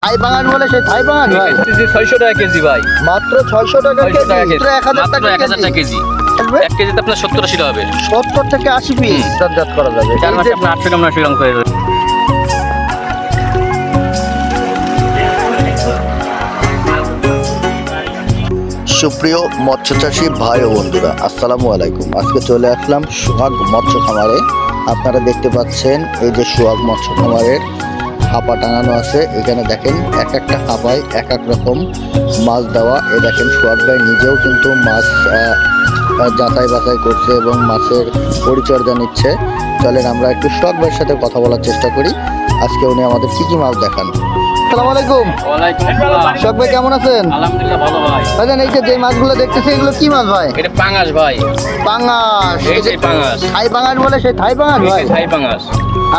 থাই বাঙাল বলে সেই থাই বাঙাল ভাই 600 টাকা কেজি ভাই, মাত্র 600 টাকা কেজি, মাত্র 1000 টাকা কেজি। 1 কেজিতে আপনার 70-80 টাকা হবে। 70 থেকে 80 পিস জাত করা যাবে। 4 মাসে আপনার 800 গ্রাম 900 গ্রাম হয়ে যাবে। সুপ্রিয় মৎস্য চাষী ভাই ও বন্ধুরা, আসসালামু আলাইকুম। আজকে চলে আসলাম সোহাগ মৎস্য খামারে। আপনারা দেখতে পাচ্ছেন এই যে সোহাগ মৎস্য খামারের হাপা টাঙানো আছে। এখানে দেখেন এক একটা হাপায় এক এক রকম মাছ দেওয়া। এ দেখেন সোহাগ ভাই নিজেও কিন্তু মাছ যাচাই বাছাই করছে এবং মাছের পরিচর্যা নিচ্ছে। চলেন আমরা একটু সোহাগ ভাইয়ের সাথে কথা বলার চেষ্টা করি। আজকে উনি আমাদের কি কি মাছ দেখান। আসসালামু আলাইকুম। ওয়ালাইকুম আসসালাম। সোহাগ ভাই কেমন আছেন? আলহামদুলিল্লাহ ভালো ভাই। ভাইজান এই যে মাছগুলো দেখতেছি এগুলো কি মাছ ভাই? এটা পাঙ্গাস ভাই। পাঙ্গাস। এই যে পাঙ্গাস। থাই বাঙাল বলে সেই থাই বাঙাল ভাই? থাই পাঙ্গাস।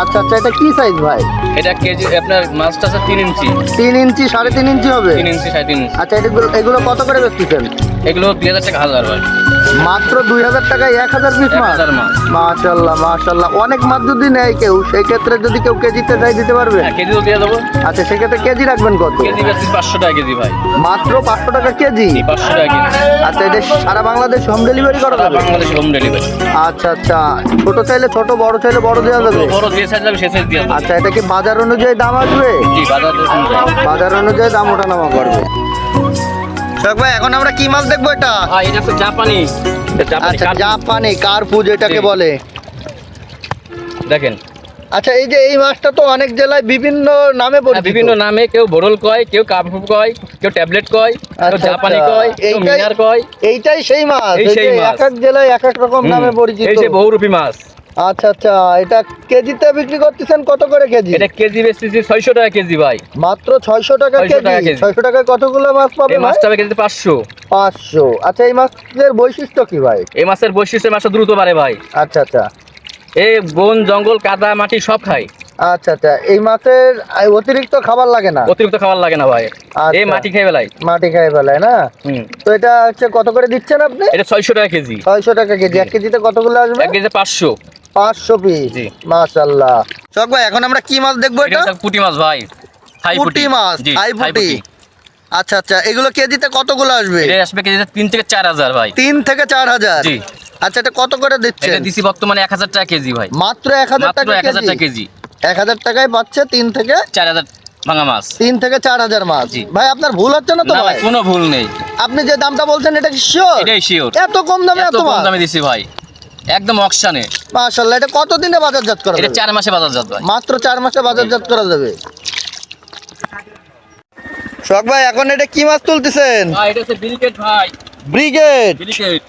আচ্ছা আচ্ছা, এটা কি সাইজ ভাই? এটা কেজি আপনার মাছটা আছে 3 ইঞ্চি। 3 ইঞ্চি 3.5 ইঞ্চি হবে? 3 ইঞ্চি 3.5 ইঞ্চি। আচ্ছা, এগুলো কত করে বেচতেছেন? এগুলো 2000 টাকা হাজার ভাই। মাত্র 2000 টাকায় 1000 পিস মাছ? 1000 মাছ। মাশাআল্লাহ মাশাআল্লাহ। অনেক মাছ যদি নেয় কেউ, সেই ক্ষেত্রে যদি কেউ কেজিতে চাই দিতে পারবে? হ্যাঁ, কেজিও দিয়ে দেবো। আচ্ছা, সেক্ষেত্রে কেজি রাখবেন কত? কেজি বেশি 500 টাকা কেজি ভাই। মাত্র 500 টাকা কেজি? 500 টাকা কেজি। আচ্ছা, এটা সারা বাংলাদেশ হোম ডেলিভারি করা সারা যাবে? বাংলাদেশে হোম ডেলিভারি। আচ্ছা আচ্ছা, ছোট চাইলে ছোট, বড় চাইলে বড় দেওয়া যাবে? বড় যে সাইজ লাগবে সে সাইজ দিয়ে দেবো। আচ্ছা, এটা কি বাজার অনুযায়ী দাম আসবে? জি, বাজার অনুযায়ী। বাজার অনুযায়ী দাম ওঠানামা করবে। সোহাগ ভাই, এখন আমরা কি মাছ দেখবো এটা? এটা হচ্ছে জাপানি। এটা জাপানি আচ্ছা, কাপ। জাপানি কার্পুজ এটাকে জি। বলে। দেখেন, আচ্ছা, এই যে এই মাছটা তো অনেক জেলায় বিভিন্ন নামে পরিচিত। বিভিন্ন নামে কেউ বড়ল কয়, কেউ কাপড় কয়, কেউ ট্যাবলেট কয়, কেউ আচ্ছা, জাপানি আচ্ছা। কয়, কেউ মিনার কয়। এইটাই সেই মাছ? এই সেই এই যে মাছ। এক এক জেলায় এক এক রকম নামে পরিচিত। এই যে বহুরূপী মাছ। আচ্ছা আচ্ছা, এটা কেজিতে বিক্রি করতেছেন কত করে কেজি? এটা কেজি বেচতেছি 600 টাকা কেজি ভাই। মাত্র 600 টাকা 600 টাকা কেজি। কেজি। 600 টাকায় কতগুলো মাছ পাবে এই ভাই? মাছটা হবে কেজিতে 500। 500। আচ্ছা, এই মাছের বৈশিষ্ট্য কি ভাই? এই মাছের বৈশিষ্ট্য, মাছটা দ্রুত বাড়ে ভাই। আচ্ছা আচ্ছা এই বন জঙ্গল কাদা মাটি সব খায়। আচ্ছা আচ্ছা, এই মাছের অতিরিক্ত খাবার লাগে না? অতিরিক্ত খাবার লাগে না ভাই। আচ্ছা। এই মাটি খেয়ে বেলায়। মাটি খাই ফেলায় না? তো এটা হচ্ছে কত করে দিচ্ছেন আপনি? এটা 600 টাকা কেজি। 600 টাকা কেজি। 1 কেজিতে কতগুলো আসবে? 1 কেজিতে 500। 500 পিস। জি। মাশাআল্লাহ। সোহাগ ভাই, এখন আমরা কি মাছ দেখবো এটা এটা? হচ্ছে পুঁটি মাছ ভাই। থাই পুঁটি মাছ, জি, থাই পুঁটি। আচ্ছা আচ্ছা, এগুলো কেজিতে কতগুলো আসবে? এটা আসবে কেজিতে 3 থেকে 4000 ভাই। 3 থেকে 4000? জি। আচ্ছা, এটা কত করে দিচ্ছেন? এটা দিছি বর্তমানে 1000 টাকা কেজি ভাই। মাত্র 1000 মাত্র টাকা 1000 টাকা কেজি? কেজি। 1000 টাকায় পাচ্ছে 3 থেকে 4000 ভাঙা মাছ। 3 থেকে 4000 মাছ। জি। ভাই, আপনার ভুল হচ্ছে না তো না ভাই? ভাই, কোনো ভুল নেই। আপনি যে দামটা বলছেন এটা কি শিওর? এটাই শিওর। এত কম দামে এত এত কম মাছ? দামে দিছি ভাই, একদম অকশানে। মাশাআল্লাহ। এটা কত দিনে বাজারজাত করা এটা যাবে? 4 মাসে বাজারজাত ভাই। মাত্র 4 মাসে বাজারজাত করা যাবে। সোহাগ ভাই, এখন এটা কি মাছ তুলতেছেন? ভাই এটা হচ্ছে ব্রিকেট ভাই। ব্রিগেড। ব্রিকেট।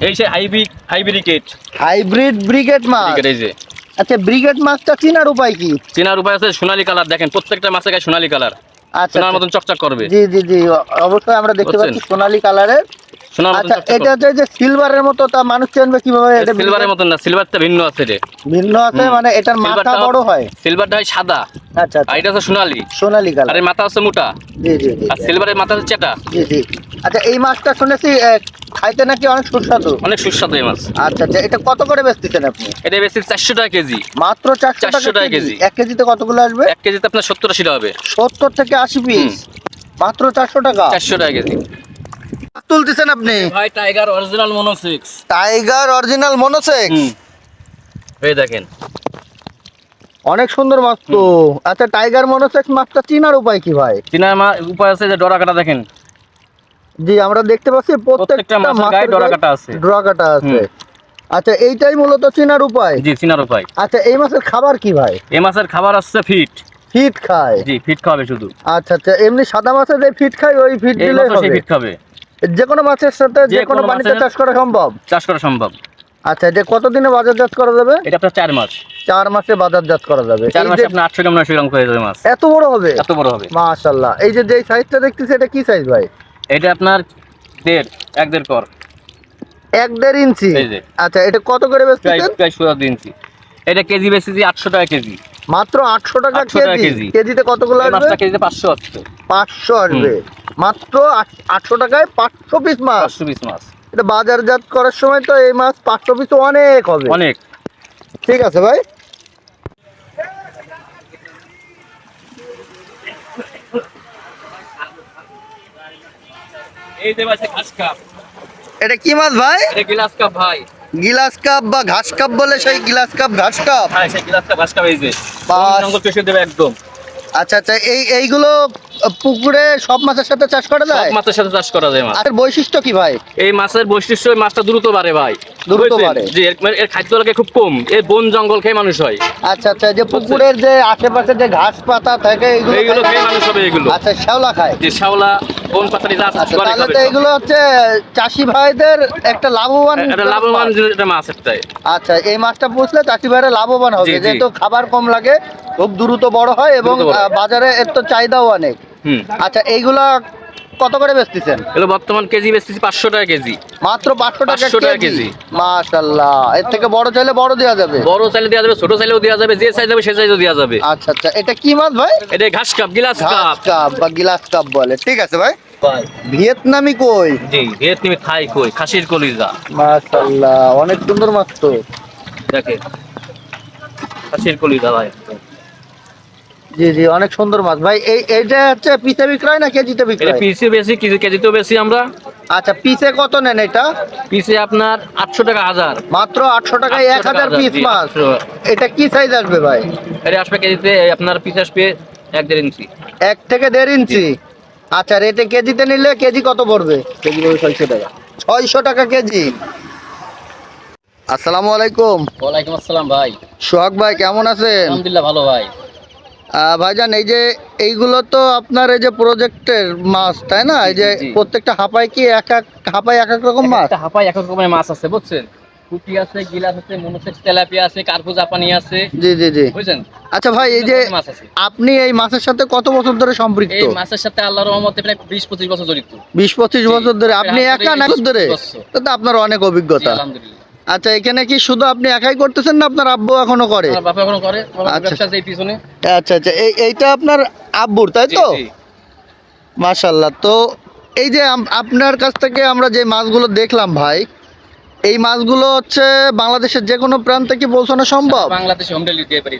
এই সে হাইব্রিকেট। হাইব্রিড ব্রিগেড মাছ? ব্রিকেট এই যে। আচ্ছা, ব্রিগেড মাছটা চিনার উপায় কি? চেনার উপায় আছে, সোনালী কালার। দেখেন প্রত্যেকটা মাছের গায়ে সোনালী কালার। আচ্ছা সোনার আচ্ছা। মতন চকচক করবে। জি জি জি, অবশ্যই আমরা দেখতে বুঝছেন? পাচ্ছি সোনালী কালারের। সোনার মতন আচ্ছা, চকচক এটা হচ্ছে যে সিলভারের মতো, তা মানুষ চিনবে কিভাবে? এটা সিলভারের মতন না, সিলভারটা ভিন্ন আছে রে। ভিন্ন আছে মানে এটার মাথা সিলভারটা- বড় হয়? সিলভারটা হয় সাদা, আচ্ছা আর আচ্ছা, এটা হচ্ছে সোনালী। সোনালী আর কালার। এর মাথা হচ্ছে মোটা, জি জি জি আর সিলভারের মাথা হচ্ছে চেটা। জি জি। আচ্ছা, এই মাছটা শুনেছি খাইতে নাকি অনেক সুস্বাদু। অনেক সুস্বাদু এই মাছ। আচ্ছা আচ্ছা, এটা কত করে বেচতেছেন আপনি? এটা বেশি 400 টাকা কেজি। মাত্র 400 400 টাকা টাকা কেজি। কেজি। 1 কেজিতে কতগুলো আসবে? 1 কেজিতে আপনার 70-80 টাকা হবে। 70 থেকে 80 পিস? মাত্র 400 টাকা? 400 টাকা কেজি। তুলতেছেন আপনি? ভাই tiger original monosex. Tiger original monosex? এই দেখেন। অনেক সুন্দর মাছ তো। আচ্ছা, টাইগার মনোসেক্স মাছটা চিনার উপায় কি ভাই? চিনার উপায় আছে যে ডরা কাটা দেখেন। জি, আমরা দেখতে পাচ্ছি প্রত্যেকটা প্রত্যেকটা মাছের গায়ে ডরা কাটা আছে। ডরা কাটা আছে। আচ্ছা, এইটাই মূলত চিনার উপায়? জি, চিনার উপায়। আচ্ছা, এই মাছের খাবার কি ভাই? এই মাছের খাবার হচ্ছে ফিট। ফিট খায়? জি, ফিট খাবে শুধু। আচ্ছা আচ্ছা, এমনি সাদা মাছের যে ফিট খায় ওই ফিট এই দিলেই মাছও সেই হবে? ফিট খাবে। যে কোনো মাছের সাথে যে কোনো কোনো পানিতে মাছের- চাষ করা সম্ভব? চাষ করা সম্ভব। আচ্ছা, যে কতদিনে বাজারজাত করা যাবে? এটা আপনার 4 মাস। 4 মাসে বাজারজাত করা যাবে। 4 এই মাসে যে আপনার 800 গ্রাম 900 গ্রাম হয়ে যাবে মাছ। এত বড় হবে? এত বড় হবে। মাশাআল্লাহ। এই যে সাইজটা দেখতেছি এটা কি সাইজ ভাই? এটা আপনার 1.5 কর। 1.5 ইঞ্চি? এই যে। আচ্ছা, এটা কত করে প্রায় বেচতেছেন? প্রায় 2 ইঞ্চি। এটা কেজি বেশি 800 টাকা কেজি। মাত্র 800 টাকা 800 টাকা কেজি? কেজি। কেজিতে কতগুলো এই আসবে? মাছটা কেজিতে 500 আসছে। 500 আসবে। মাত্র 800 টাকায় 500 পিস মাছ? 500 পিস মাছ। এটা বাজারজাত করার সময় তো এই মাছ 500 পিস অনেক হবে। অনেক। ঠিক আছে ভাই। এই যে ভাই ঘাস কাপ, এটা কি মাছ ভাই? এটা গিলাস কাপ ভাই। গিলাস কাপ বা ঘাস কাপ বলে, সেই গিলাস কাপ ঘাস কাপ। হ্যাঁ সেই গিলাস কাপ ঘাস কাপ এই যে বাস। জঙ্গল পেশে দেবে একদম। আচ্ছা আচ্ছা, এইগুলো পুকুরে সব মাছের সাথে চাষ করা সব যায়? মাছের সাথে চাষ করা যায় মাছ। আর বৈশিষ্ট্য কি ভাই? এই মাছের বৈশিষ্ট্য, এই মাছটা দ্রুত বাড়ে ভাই। দ্রুত বুঝছেন? বাড়ে। জি, এর খাদ্য লাগে খুব কম, এর বন জঙ্গল খেয়ে মানুষ হয়। আচ্ছা আচ্ছা, যে পুকুরের যে আশেপাশে যে ঘাস পাতা থাকে এইগুলো খেয়ে মানুষ হবে এগুলো। আচ্ছা, শ্যাওলা খায়। যে শ্যাওলা, বন পাতারি যা আছে আচ্ছা, সবাই তাহলে খাবে তো সব। এগুলো হচ্ছে চাষি ভাইদের একটা লাভবান। এটা লাভবান এটা মাছ একটাই। আচ্ছা, এই মাছটা পুষলে চাষি ভাইরা লাভবান হবে, জি, জি। যেহেতু খাবার কম লাগে, খুব দ্রুত বড় হয় এবং দ্রুত বড় হয়। বাজারে এর তো চাহিদাও অনেক। হুম। আচ্ছা, এইগুলা কত করে বেচতেছেন? এগুলো বর্তমান কেজি বেচতেছি 500 টাকা কেজি। মাত্র 500 টাকা 500 টাকা কেজি। কেজি। মাশাআল্লাহ, এর থেকে বড় চাইলে বড় দেওয়া যাবে। বড় চাইলে দেওয়া যাবে, ছোট চাইলেও দেওয়া যাবে, যে সাইজ হবে সে সাইজও দেওয়া যাবে। আচ্ছা আচ্ছা, এটা কি মাছ ভাই? এটা ঘাস কাপ, গিলাস ঘাস কাপ কাপ বা গিলাস কাপ বলে। ঠিক আছে ভাই। ভাই। ভিয়েতনামি কই? জি, ভিয়েতনামি থাই কই, খাসির কলিজা। মাশাআল্লাহ, অনেক সুন্দর মাছ তো। দেখেন খাসির কলিজা ভাই। জি জি, অনেক সুন্দর মাছ ভাই। এইটা হচ্ছে পিসে বিক্রয় না কেজিতে এটা বিক্রয়? পিসে বেশি, কেজিতেও বেশি আমরা। আচ্ছা, পিসে কত নেন এটা? পিসে আপনার 800 টাকা হাজার। মাত্র 800 টাকায় 800 1000 টাকা পিস জি, মাছ। 800। এটা কি সাইজ আসবে ভাই? এটা আসবে কেজিতে আপনার পিস আসবে 1.5 ইঞ্চি। 1 থেকে 1.5 ইঞ্চি। আচ্ছা, রেটে কেজিতে নিলে কেজি কত পড়বে? কেজি পড়বে 600 টাকা। 600 টাকা কেজি। আসসালামু আলাইকুম। ওয়ালাইকুম আসসালাম ভাই। সোহাগ ভাই, কেমন আছেন? আলহামদুলিল্লাহ ভালো ভাই। ভাইজান, এই যে এইগুলো তো আপনার এই যে প্রজেক্টের মাছ, তাই না? এই যে জি, জি। প্রত্যেকটা হাঁপায় কি হাঁপায় এক এক রকম মাছ? একটা হাঁপায় এক এক রকমের মাছ আছে বুঝছেন। পুঁটি আছে, গিলাস আছে, মনোসেক্স তেলাপিয়া আছে, কার্পু জাপানি আছে। জি জি জি। বুঝছেন? আচ্ছা ভাই, এই যে মাছ আছে। আপনি এই মাছের সাথে কত বছর ধরে সম্পৃক্ত? এই মাছের সাথে আল্লাহর রহমতে প্রায় 20-25 বছর জড়িত। 20-25 জি। বছর ধরে আপনি প্রায় একা না 20 ধরে? বছর। তো আপনার অনেক জি, অভিজ্ঞতা। আলহামদুলিল্লাহ। আচ্ছা, এখানে কি শুধু আপনি একাই করতেছেন না আপনার আব্বু এখনো করে? আমার বাবা এখনো করে, বাবার আচ্ছা। ব্যবসা আছে এই পিছনে। আচ্ছা আচ্ছা, এইটা আপনার আব্বুর, তাই জি, তো? জি। মাশাআল্লাহ। তো এই যে আপনার কাছ থেকে আমরা যে মাছগুলো দেখলাম ভাই, এই মাছগুলো হচ্ছে বাংলাদেশের যে কোনো প্রান্তে কি পৌঁছানো সম্ভব? বাংলাদেশে হোম ডেলিভারি দিয়ে পারি।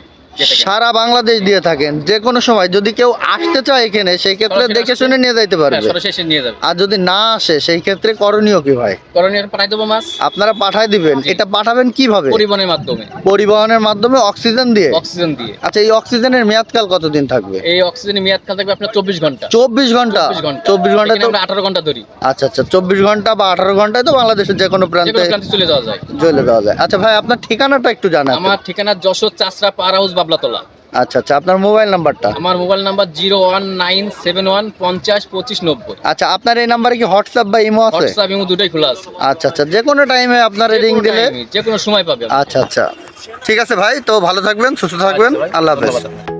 সারা বাংলাদেশ দিয়ে থাকেন। যে কোনো সময় যদি কেউ আসতে চায় এখানে, সেই ক্ষেত্রে সরাসরি দেখে আসলে- শুনে নিয়ে যাইতে পারবে। সরাসরি নিয়ে যাবে। আর যদি না আসে, সেই ক্ষেত্রে করণীয় কি ভাই? করণীয় পাঠাই দেবো মাছ আপনারা পাঠায় দিবেন। জি। এটা পাঠাবেন কিভাবে? পরিবহনের মাধ্যমে, পরিবহনের মাধ্যমে, অক্সিজেন দিয়ে? অক্সিজেন দিয়ে। আচ্ছা, এই অক্সিজেনের মেয়াদকাল কতদিন থাকবে? এই অক্সিজেনের মেয়াদকাল থাকবে আপনার 24 ঘন্টা। 24 ঘন্টা? 24 ঘন্টা এখানে তো আমরা 18 ঘন্টা ধরি। আচ্ছা আচ্ছা, 24 ঘন্টা বা 18 ঘন্টায় তো বাংলাদেশের যে কোনো যে প্রান্তে কোনো প্রান্তে চলে যাওয়া যায়। চলে যাওয়া যায়। আচ্ছা ভাই, আপনার ঠিকানাটা একটু জানান। আমার ঠিকানা যশোর চাষরা পার হাউস বাবলাতলা। আচ্ছা আচ্ছা, আপনার মোবাইল নাম্বারটা? আমার মোবাইল নাম্বার 01971 50 25 90। আচ্ছা, আপনার এই নাম্বারে কি হোয়াটসঅ্যাপ বা ইমো আছে? হোয়াটসঅ্যাপ এবং দুটোই খোলা আছে। আচ্ছা আচ্ছা, যে কোনো টাইমে আপনার যে রিং কোনো দিলে। টাইমে, যে কোনো সময় পাবে। আচ্ছা আচ্ছা, ঠিক আছে ভাই, তো ভালো থাকবেন, সুস্থ থাকবেন। আচ্ছা ভাই, আল্লাহ হাফেজ। ধন্যবাদ।